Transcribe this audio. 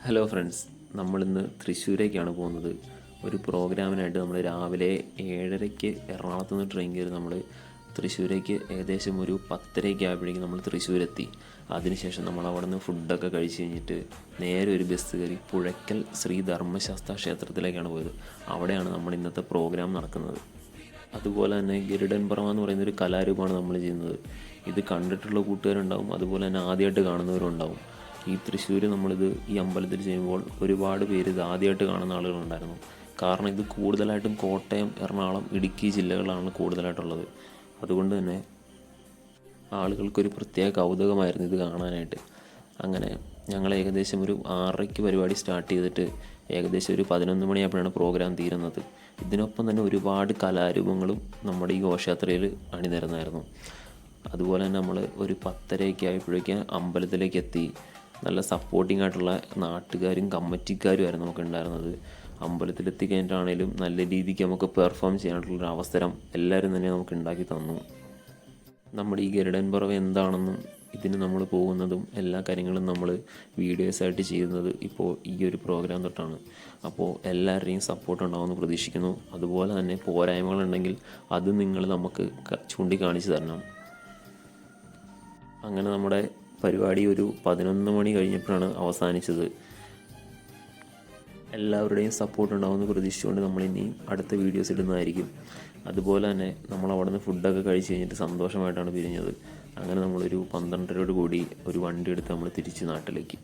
Hello friends, നമ്മളിന്ന് തൃശ്ശൂരേക്കാണ് പോകുന്നത്. ഒരു പ്രോഗ്രാമിനായിട്ട് നമ്മൾ രാവിലെ 7:30 എറണാകുളത്ത് നിന്ന് ട്രെയിൻ കയറി നമ്മൾ തൃശ്ശൂരേക്ക് ഏകദേശം ഒരു 10:30 ആയപ്പോഴേക്കും നമ്മൾ തൃശ്ശൂരെത്തി. അതിനുശേഷം നമ്മൾ അവിടെ നിന്ന് ഫുഡൊക്കെ കഴിച്ച് കഴിഞ്ഞിട്ട് നേരെ ഒരു ബസ് കയറി പുഴയ്ക്കൽ ശ്രീ ധർമ്മശാസ്ത്ര ക്ഷേത്രത്തിലേക്കാണ് പോയത്. അവിടെയാണ് നമ്മൾ ഇന്നത്തെ പ്രോഗ്രാം നടക്കുന്നത്. അതുപോലെ തന്നെ ഗരുഡൻ പറവ എന്ന് പറയുന്നൊരു കലാരൂപമാണ് നമ്മൾ ചെയ്യുന്നത്. ഇത് കണ്ടിട്ടുള്ള കൂട്ടുകാരുണ്ടാവും, അതുപോലെ തന്നെ ആദ്യമായിട്ട് കാണുന്നവരുണ്ടാവും. ഈ തൃശ്ശൂർ നമ്മളിത് ഈ അമ്പലത്തിൽ ചെയ്യുമ്പോൾ ഒരുപാട് പേര് ഇത് ആദ്യമായിട്ട് കാണുന്ന ആളുകളുണ്ടായിരുന്നു. കാരണം ഇത് കൂടുതലായിട്ടും കോട്ടയം, എറണാകുളം, ഇടുക്കി ജില്ലകളിലാണ് കൂടുതലായിട്ടുള്ളത്. അതുകൊണ്ട് തന്നെ ആളുകൾക്കൊരു പ്രത്യേക കൗതുകമായിരുന്നു ഇത് കാണാനായിട്ട്. അങ്ങനെ ഞങ്ങൾ ഏകദേശം ഒരു 6:30 പരിപാടി സ്റ്റാർട്ട് ചെയ്തിട്ട് ഏകദേശം ഒരു 11 മണിയായപ്പോഴാണ് പ്രോഗ്രാം തീരുന്നത്. ഇതിനൊപ്പം തന്നെ ഒരുപാട് കലാരൂപങ്ങളും നമ്മുടെ ഈ ഘോഷയാത്രയിൽ അണിനിരന്നായിരുന്നു. അതുപോലെ തന്നെ നമ്മൾ ഒരു 10:30 ആയപ്പോഴേക്കും അമ്പലത്തിലേക്ക് എത്തി. നല്ല സപ്പോർട്ടിംഗ് ആയിട്ടുള്ള നാട്ടുകാരും കമ്മിറ്റിക്കാരുമായിരുന്നു നമുക്ക് ഉണ്ടായിരുന്നത്. അമ്പലത്തിലെത്തി കഴിഞ്ഞിട്ടാണേലും നല്ല രീതിക്ക് നമുക്ക് പെർഫോം ചെയ്യാനായിട്ടുള്ളൊരു അവസരം എല്ലാവരും തന്നെ നമുക്ക് ഉണ്ടാക്കി തന്നു. നമ്മുടെ ഈ ഗരുഡൻ പറവ എന്താണെന്നും ഇതിന് നമ്മൾ പോകുന്നതും എല്ലാ കാര്യങ്ങളും നമ്മൾ വീഡിയോസായിട്ട് ചെയ്യുന്നത് ഇപ്പോൾ ഈ ഒരു പ്രോഗ്രാം തൊട്ടാണ്. അപ്പോൾ എല്ലാവരുടെയും സപ്പോർട്ട് ഉണ്ടാവുമെന്ന് പ്രതീക്ഷിക്കുന്നു. അതുപോലെ തന്നെ പോരായ്മകളുണ്ടെങ്കിൽ അത് നിങ്ങൾ നമുക്ക് ചൂണ്ടിക്കാണിച്ച് തരണം. അങ്ങനെ നമ്മുടെ പരിപാടി ഒരു 11 മണി കഴിഞ്ഞപ്പോഴാണ് അവസാനിച്ചത്. എല്ലാവരുടെയും സപ്പോർട്ട് ഉണ്ടാവുമെന്ന് പ്രതീക്ഷിച്ചുകൊണ്ട് നമ്മളിനി അടുത്ത വീഡിയോസ് ഇടുന്നതായിരിക്കും. അതുപോലെ തന്നെ നമ്മൾ അവിടെ നിന്ന് ഫുഡൊക്കെ കഴിച്ച് കഴിഞ്ഞിട്ട് സന്തോഷമായിട്ടാണ് പിരിഞ്ഞത്. അങ്ങനെ നമ്മളൊരു 12:30 കൂടി ഒരു വണ്ടി എടുത്ത് നമ്മൾ തിരിച്ച് നാട്ടിലേക്ക്.